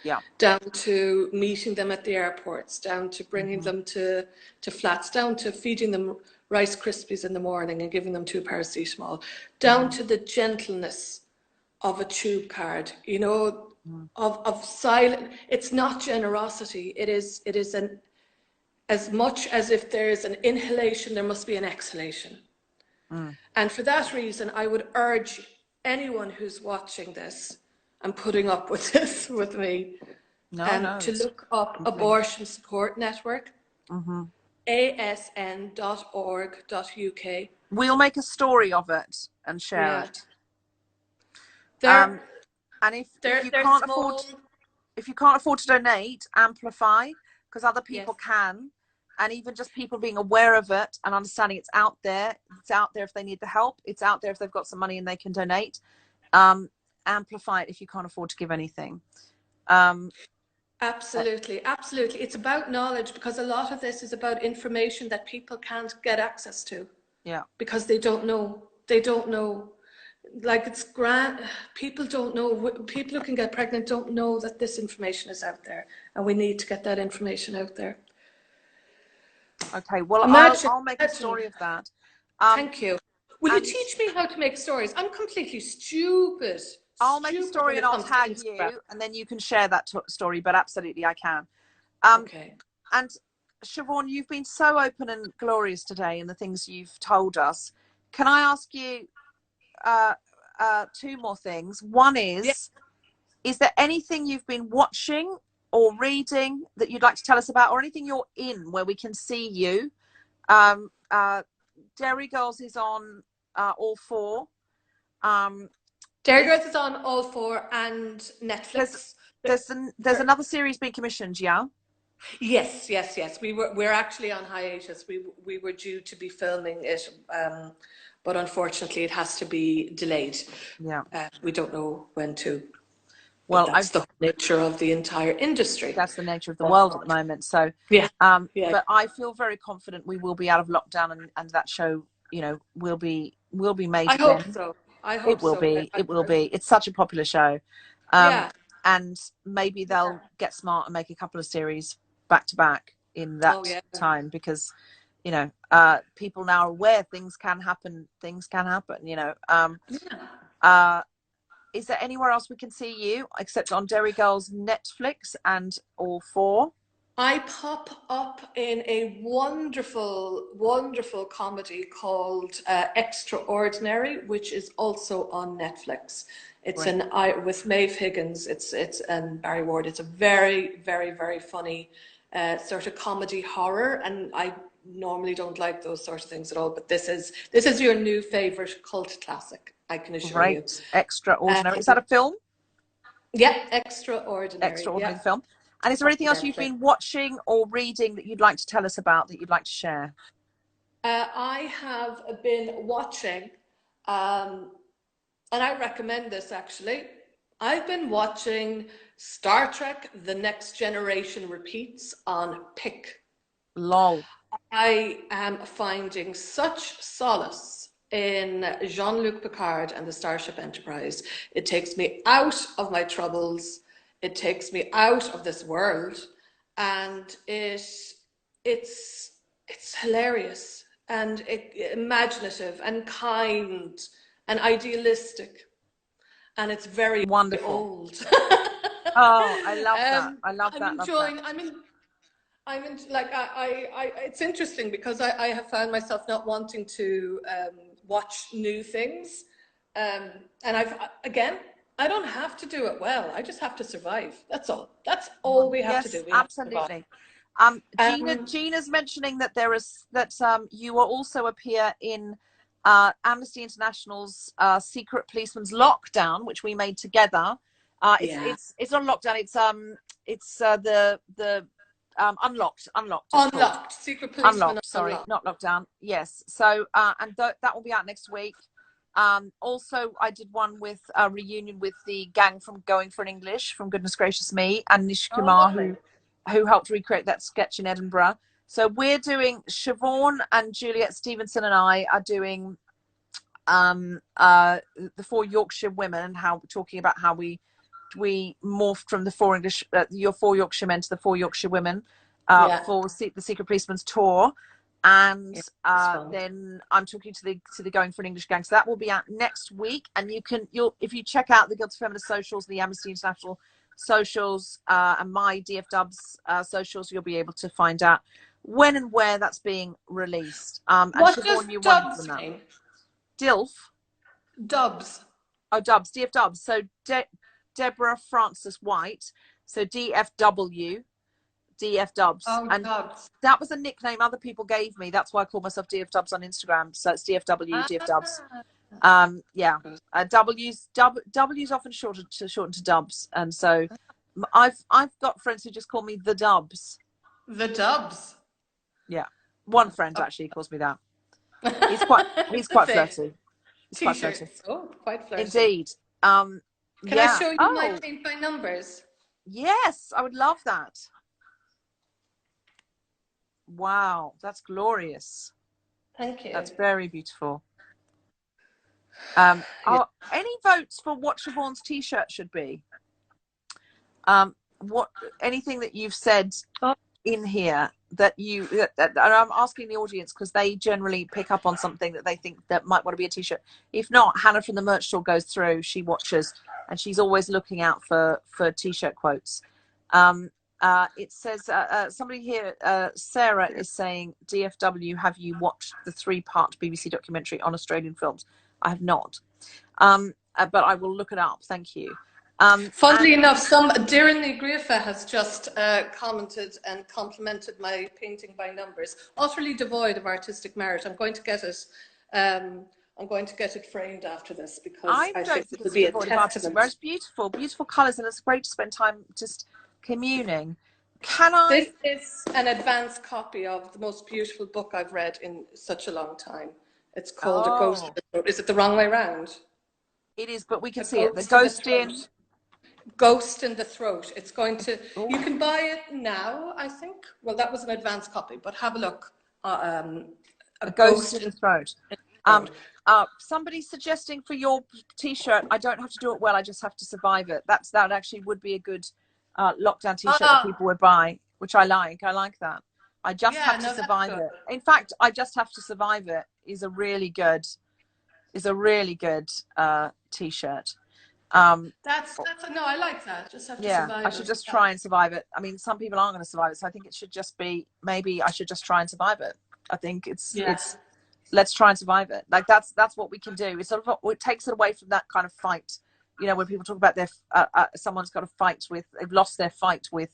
Speaker 3: Yeah.
Speaker 2: Down to meeting them at the airports, down to bringing them to flats, down to feeding them Rice Krispies in the morning and giving them 2 paracetamol, down to the gentleness of a tube card, you know, of silent. It's not generosity. It is as much as if there is an inhalation, there must be an exhalation. And for that reason, I would urge anyone who's watching this and putting up with this with me to look up Abortion Support Network, asn.org.uk.
Speaker 3: We'll make a story of it and share it. And if you can't afford to donate, amplify, because other people can. And even just people being aware of it and understanding it's out there. It's out there if they need the help. It's out there if they've got some money and they can donate. Amplify it if you can't afford to give anything.
Speaker 2: Absolutely, absolutely. It's about knowledge, because a lot of this is about information that people can't get access to.
Speaker 3: Yeah.
Speaker 2: Because they don't know. They don't know. Like, it's grand. People don't know. People who can get pregnant don't know that this information is out there, and we need to get that information out there.
Speaker 3: Okay, well, I'll make a story of that.
Speaker 2: Thank you. Will you teach me how to make stories? I'm completely stupid.
Speaker 3: I'll make a story and I'll tag you, and then you can share that story, but absolutely I can.
Speaker 2: Okay.
Speaker 3: And Siobhan, you've been so open and glorious today in the things you've told us. Can I ask you two more things? One is there anything you've been watching or reading that you'd like to tell us about, or anything you're in where we can see you? Derry Girls is on all 4.
Speaker 2: Derry Girls is on all 4 and Netflix.
Speaker 3: There's another series being commissioned, yeah?
Speaker 2: Yes. We're actually on hiatus. We were due to be filming it, but unfortunately it has to be delayed.
Speaker 3: Yeah.
Speaker 2: We don't know when to.
Speaker 3: Well,
Speaker 2: that's the nature of the entire industry.
Speaker 3: That's the nature of the world at the moment. So but I feel very confident we will be out of lockdown, and that show, you know, will be made.
Speaker 2: I hope so. I hope
Speaker 3: it will be. It will be. It's such a popular show. And maybe they'll get smart and make a couple of series back to back in that time, because, you know, people now are aware things can happen, you know. Is there anywhere else we can see you except on Derry Girls Netflix and all 4?
Speaker 2: I pop up in a wonderful, wonderful comedy called Extraordinary, which is also on Netflix. It's with Maeve Higgins. It's and Barry Ward. It's a very, very, very funny sort of comedy horror, and I normally don't like those sort of things at all. But this is your new favorite cult classic, I can assure you.
Speaker 3: Extraordinary. Is that a film?
Speaker 2: Yeah, Extraordinary.
Speaker 3: Extraordinary film. And is there anything else you've been watching or reading that you'd like to tell us about, that you'd like to share?
Speaker 2: I have been watching, and I recommend this actually. I've been watching Star Trek: The Next Generation Repeats on Pick.
Speaker 3: Lol.
Speaker 2: I am finding such solace in Jean-Luc Picard and the Starship Enterprise. It takes me out of my troubles. It takes me out of this world, and it's hilarious and imaginative and kind and idealistic, and it's very
Speaker 3: wonderful.
Speaker 2: Old.
Speaker 3: Oh, I love that. I love that.
Speaker 2: I'm in, like, it's interesting because I have found myself not wanting to watch new things, and I don't have to do it well. I just have to survive. That's all. That's all we have to do.
Speaker 3: Absolutely. Gina's mentioning that you will also appear in Amnesty International's Secret Policeman's Lockdown, which we made together. It's not lockdown. It's the Unlocked.
Speaker 2: Unlocked. Secret Policeman
Speaker 3: Unlocked. Sorry, not lockdown. Yes. So and that will be out next week. Also, I did one with a reunion with the gang from Going for an English, from Goodness Gracious Me, and Nish Kumar, who helped recreate that sketch in Edinburgh. So we're doing, Siobhan and Juliet Stevenson and I are doing the 4 Yorkshire women, and talking about how we morphed from the 4 English, your 4 Yorkshire men to the 4 Yorkshire women for the Secret Policeman's tour. And then I'm talking to the Going for an English gang. So that will be out next week. And if you check out the Guilty Feminist socials, the Amnesty International socials, and my DF Dubs socials, you'll be able to find out when and where that's being released.
Speaker 2: What does Dubs mean?
Speaker 3: DILF.
Speaker 2: Dubs.
Speaker 3: Oh, Dubs. DF Dubs. So Deborah Frances White. So DFW. DF Dubs.
Speaker 2: Oh,
Speaker 3: and
Speaker 2: Dubs.
Speaker 3: That was a nickname other people gave me. That's why I call myself DF Dubs on Instagram. So it's DFW, DF Dubs. W's often shortened to Dubs, and so I've got friends who just call me the Dubs.
Speaker 2: The Dubs.
Speaker 3: Yeah. One friend actually calls me that. He's quite flirty. He's quite flirty.
Speaker 2: Oh, quite flirty.
Speaker 3: Indeed.
Speaker 2: Can
Speaker 3: yeah.
Speaker 2: I show you my paint by numbers?
Speaker 3: Yes, I would love that. Wow, that's glorious.
Speaker 2: Thank you.
Speaker 3: That's very beautiful. Any votes for what Siobhan's t-shirt should be? Anything that you've said in here that and I'm asking the audience because they generally pick up on something that they think that might want to be a t-shirt. If not, Hannah from the merch store goes through, she watches, and she's always looking out for t-shirt quotes. It says somebody here, Sarah is saying, DFW, have you watched the 3-part BBC documentary on Australian films? I have not, but I will look it up. Thank you.
Speaker 2: Funnily enough, Darren Grifa has just commented and complimented my painting by numbers, utterly devoid of artistic merit. I'm going to get it. I'm going to get it framed after this because I think it would be a testament.
Speaker 3: It's beautiful, beautiful colours, and it's great to spend time just communing.
Speaker 2: This is an advanced copy of the most beautiful book I've read in such a long time. It's called A Ghost in the Throat. Is it the wrong way round?
Speaker 3: It is, but we can see it. The
Speaker 2: Ghost in the Throat. It's going to, you can buy it now, I think. Well, that was an advanced copy, but have a look. A
Speaker 3: Ghost in the Throat. Somebody's suggesting for your t-shirt, I don't have to do it well, I just have to survive it. That actually would be a good lockdown t-shirt that people would buy, which I like. I like that. I just have to survive it. In fact, I just have to survive it is a really good t-shirt.
Speaker 2: No, I like that. Just have to survive it.
Speaker 3: I should just try and survive it. I mean, some people aren't going to survive it, so I think it should just be, maybe I should just try and survive it. I think it's let's try and survive it. Like that's what we can do. It's sort of, it takes it away from that kind of fight. You know, when people talk about their someone's got a fight with, they've lost their fight with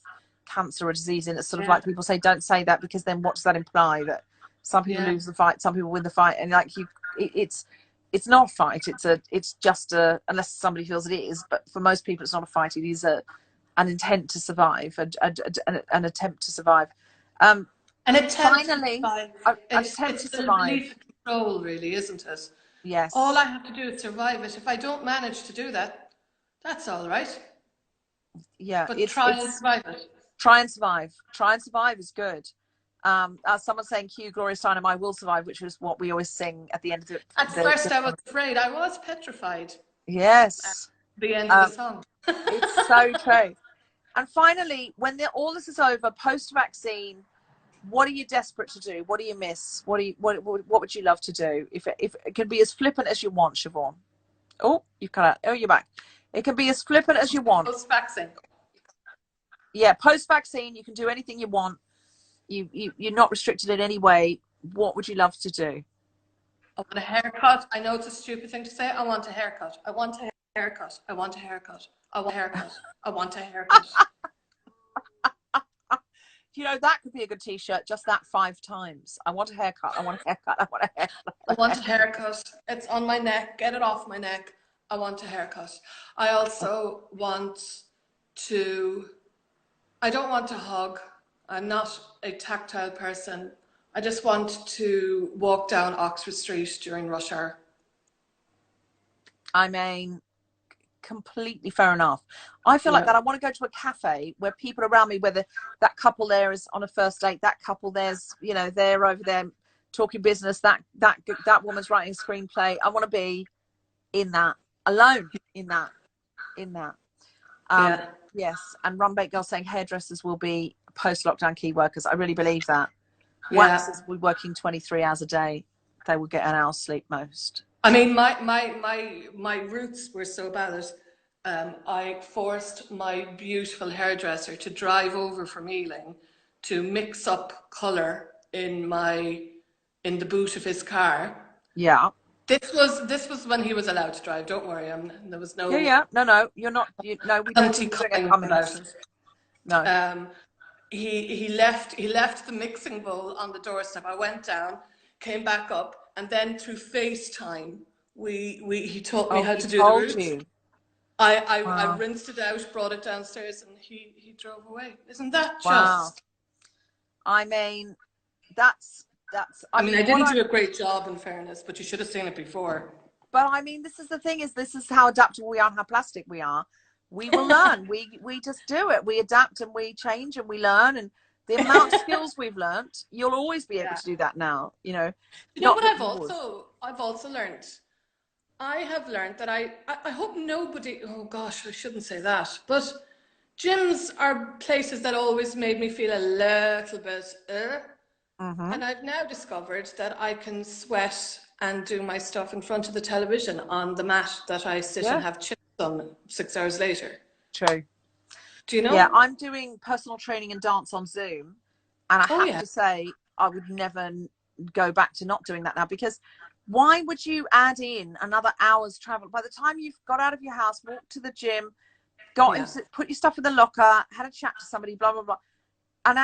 Speaker 3: cancer or disease, and it's sort of like people say, don't say that, because then what does that imply? That some people lose the fight, some people win the fight, and like it's not a fight. It's just unless somebody feels it is, but for most people, it's not a fight. It is an intent to survive, an attempt to survive.
Speaker 2: An attempt
Speaker 3: finally,
Speaker 2: to survive. Control, really, isn't it?
Speaker 3: Yes.
Speaker 2: All I have to do is survive it. If I don't manage to do that, that's all right.
Speaker 3: Yeah.
Speaker 2: But try and survive it.
Speaker 3: Try and survive. Try and survive is good. Someone's saying, "Cue Gloria Steinem, I will survive," which is what we always sing at the end of the.
Speaker 2: At first, I was afraid. I was petrified.
Speaker 3: Yes.
Speaker 2: At the end of the song.
Speaker 3: It's so true. And finally, when all this is over, post-vaccine, what are you desperate to do? What do you miss? What would you love to do? If it can be as flippant as you want, Siobhan. Oh, you've cut out. Oh, you're back. It can be as flippant as you want.
Speaker 2: Post-vaccine.
Speaker 3: Yeah, post-vaccine, you can do anything you want. You're not restricted in any way. What would you love to do?
Speaker 2: I want a haircut. I know it's a stupid thing to say. I want a haircut. I want a haircut. I want a haircut. I want a haircut. I want a haircut.
Speaker 3: You know, that could be a good t-shirt, just that 5 times. I want a haircut. I want a haircut. I want a haircut.
Speaker 2: I want a haircut. It's on my neck. Get it off my neck. I want a haircut. I also want to, I don't want to hug. I'm not a tactile person. I just want to walk down Oxford Street during rush hour.
Speaker 3: I mean, completely fair enough. I feel like that. I want to go to a cafe where people around me, whether that couple there is on a first date, that couple there's, you know, they're over there talking business, that woman's writing a screenplay. I want to be in that, alone in that. Yes. And Runbake Girl saying hairdressers will be post-lockdown key workers. I really believe that. Waxers will be working 23 hours a day. They will get an hour's sleep most.
Speaker 2: I mean, my roots were so bad that I forced my beautiful hairdresser to drive over from Ealing to mix up colour in the boot of his car.
Speaker 3: Yeah.
Speaker 2: This was when he was allowed to drive. Don't worry, there was no.
Speaker 3: No, you're not. No, we don't think
Speaker 2: about it. No. He left the mixing bowl on the doorstep. I went down, came back up, and then through FaceTime, he taught me how to do the roots. I rinsed it out, brought it downstairs, and he drove away. Isn't that just?
Speaker 3: I mean,
Speaker 2: I mean, I didn't do a great job, in fairness, but you should have seen it before.
Speaker 3: But I mean, this is the thing, is this is how adaptable we are and how plastic we are. We will learn. We just do it. We adapt and we change and we learn. And the amount of skills we've learned, you'll always be able to do that now. You know
Speaker 2: what I've also learned? I have learned that I hope nobody, oh gosh, I shouldn't say that, but gyms are places that always made me feel a little bit, and I've now discovered that I can sweat and do my stuff in front of the television on the mat that I sit and have chips on 6 hours later.
Speaker 3: True.
Speaker 2: Do you know?
Speaker 3: Yeah, I'm doing personal training and dance on Zoom, and I have to say I would never go back to not doing that now, because why would you add in another hour's travel? By the time you've got out of your house, walked to the gym, put your stuff in the locker, had a chat to somebody, blah, blah, blah. An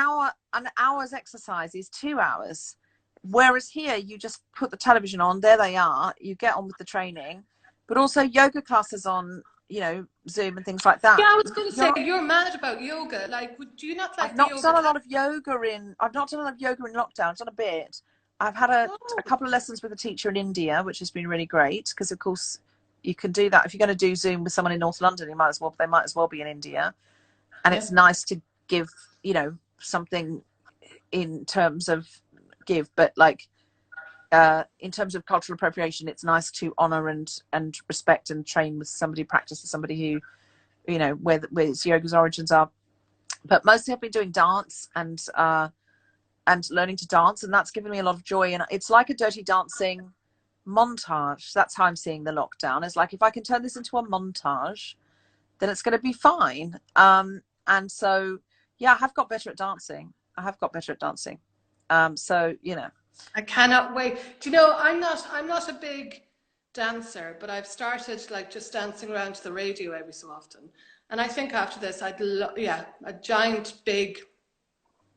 Speaker 3: hour's exercise is 2 hours. Whereas here, you just put the television on, there they are, you get on with the training, but also yoga classes on, you know, Zoom and things like that.
Speaker 2: Yeah, I was going to say, you're mad about yoga. Like, do you not like
Speaker 3: I've not done a lot of yoga in lockdown. I've done a bit. I've had a couple of lessons with a teacher in India, which has been really great, because of course you can do that. If you're going to do Zoom with someone in North London, they might as well be in India. And it's nice to give, you know, something in terms of but like in terms of cultural appropriation, it's nice to honor and respect and train with somebody, practice with somebody who, you know, where yoga's origins are. But mostly I've been doing dance and learning to dance, and that's given me a lot of joy. And it's like a Dirty Dancing montage. That's how I'm seeing the lockdown. It's like, if I can turn this into a montage, then it's going to be fine. And so, yeah, I have got better at dancing. So, you know,
Speaker 2: I cannot wait. Do you know, I'm not a big dancer, but I've started like just dancing around to the radio every so often. And I think after this, a giant, big,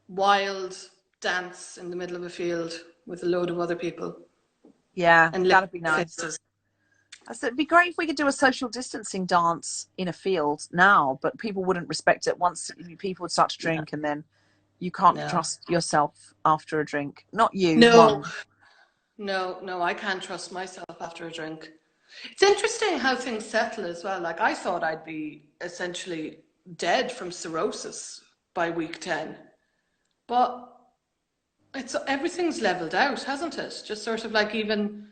Speaker 2: wild dance in the middle of a field with a load of other people.
Speaker 3: Yeah, and that'd be nice. I said it'd be great if we could do a social distancing dance in a field now, but people wouldn't respect it once people would start to drink, and then you can't trust yourself after a drink. Not you.
Speaker 2: No, I can't trust myself after a drink. It's interesting how things settle as well. Like, I thought I'd be essentially dead from cirrhosis by week 10, but everything's leveled out, hasn't it? Just sort of like even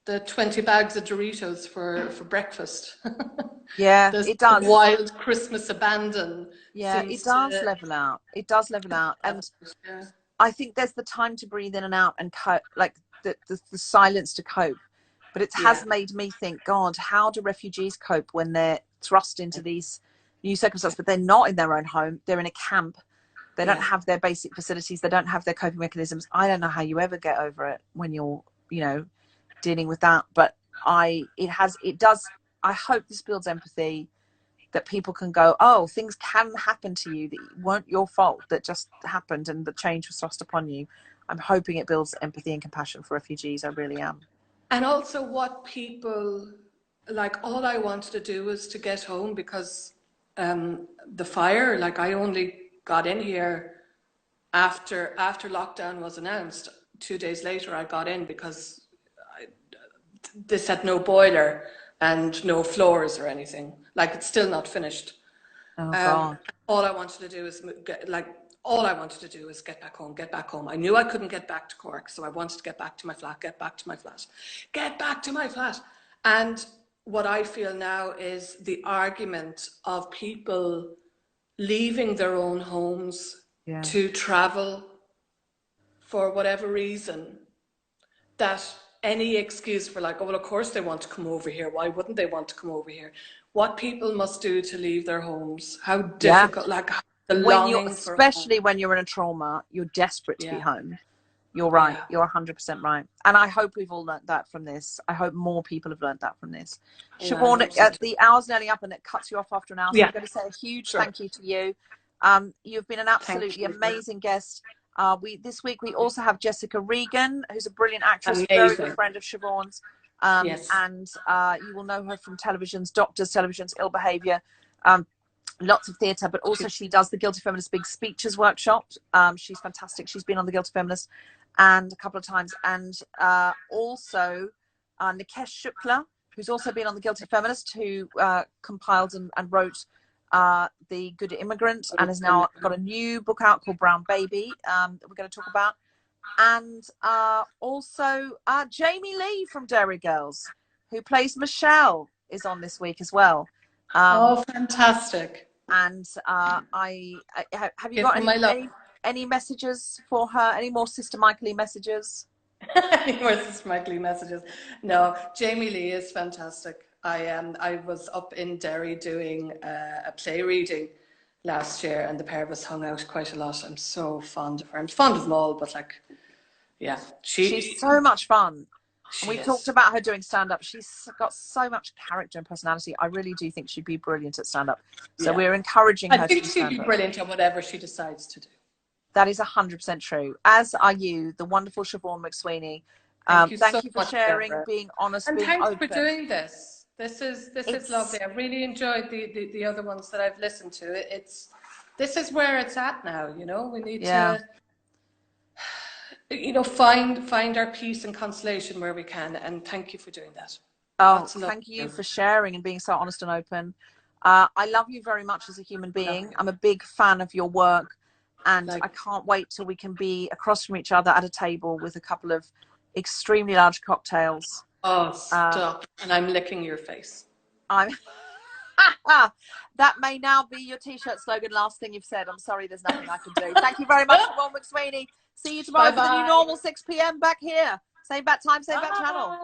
Speaker 2: the 20 bags of Doritos for breakfast.
Speaker 3: Yeah, it does.
Speaker 2: Wild Christmas abandon.
Speaker 3: Yeah, it does level out. It does level out. And I think there's the time to breathe in and out and cope, like the silence to cope. But it has made me think, God, how do refugees cope when they're thrust into these new circumstances? But they're not in their own home. They're in a camp. They don't have their basic facilities. They don't have their coping mechanisms. I don't know how you ever get over it when you're, you know, dealing with that. But I hope this builds empathy, that people can go, oh, things can happen to you that weren't your fault, that just happened, and the change was thrust upon you. I'm hoping it builds empathy and compassion for refugees. I really am.
Speaker 2: And also what people, like, all I wanted to do was to get home, because the fire, like, I only got in here after lockdown was announced. 2 days later I got in, because this had no boiler and no floors or anything. Like, it's still not finished. All I wanted to do is get back home. I knew I couldn't get back to Cork, so I wanted to get back to my flat. And what I feel now is the argument of people leaving their own homes to travel for whatever reason, that any excuse for, like, oh, well, of course they want to come over here. Why wouldn't they want to come over here? What people must do to leave their homes, how difficult, like the longing for
Speaker 3: especially home. When you're in a trauma, you're desperate to be home. You're right. Yeah. You're 100% right. And I hope we've all learnt that from this. I hope more people have learnt that from this. Siobhan, the hour's nearly up and it cuts you off after an hour. So I'm going to say a huge thank you to you. You've been an absolutely amazing guest. This week we also have Jessica Regan, who's a brilliant actress, very good friend of Siobhan's. And you will know her from Doctors Television's Ill Behaviour, lots of theatre, but also she does the Guilty Feminist Big Speeches workshop. She's fantastic. She's been on the Guilty Feminist. and a couple of times, and also Nikesh Shukla, who's also been on The Guilty Feminist, who compiled and wrote The Good Immigrant, and has now got a new book out called Brown Baby that we're going to talk about. And also Jamie Lee from Derry Girls, who plays Michelle, is on this week as well.
Speaker 2: Oh, fantastic.
Speaker 3: And have you got any messages for her? Any more Sister Michael-y messages?
Speaker 2: Any more Sister Michael-y messages? No, Jamie Lee is fantastic. I was up in Derry doing a play reading last year, and the pair of us hung out quite a lot. I'm so fond of her. I'm fond of them all, but like, yeah,
Speaker 3: she's so much fun. We talked about her doing stand-up. She's got so much character and personality. I really do think she'd be brilliant at stand-up. So we're encouraging her to do stand-up.
Speaker 2: I think she'd be brilliant at whatever she decides to do.
Speaker 3: That is 100% true. As are you, the wonderful Siobhan McSweeney. Thank you for sharing, Deborah. Being honest, and being
Speaker 2: thanks
Speaker 3: open.
Speaker 2: for doing this. This is lovely. I really enjoyed the other ones that I've listened to. This is where it's at now. You know, we need to, you know, find our peace and consolation where we can. And thank you for doing that.
Speaker 3: Oh, thank you for sharing and being so honest and open. I love you very much as a human being. I'm a big fan of your work, and I can't wait till we can be across from each other at a table with a couple of extremely large cocktails.
Speaker 2: Oh, stop. And I'm licking your face.
Speaker 3: That may now be your T-shirt slogan, last thing you've said. I'm sorry, there's nothing I can do. Thank you very much, Siobhan McSweeney. See you tomorrow for the new normal 6 p.m. back here. Same bat time, same bat channel.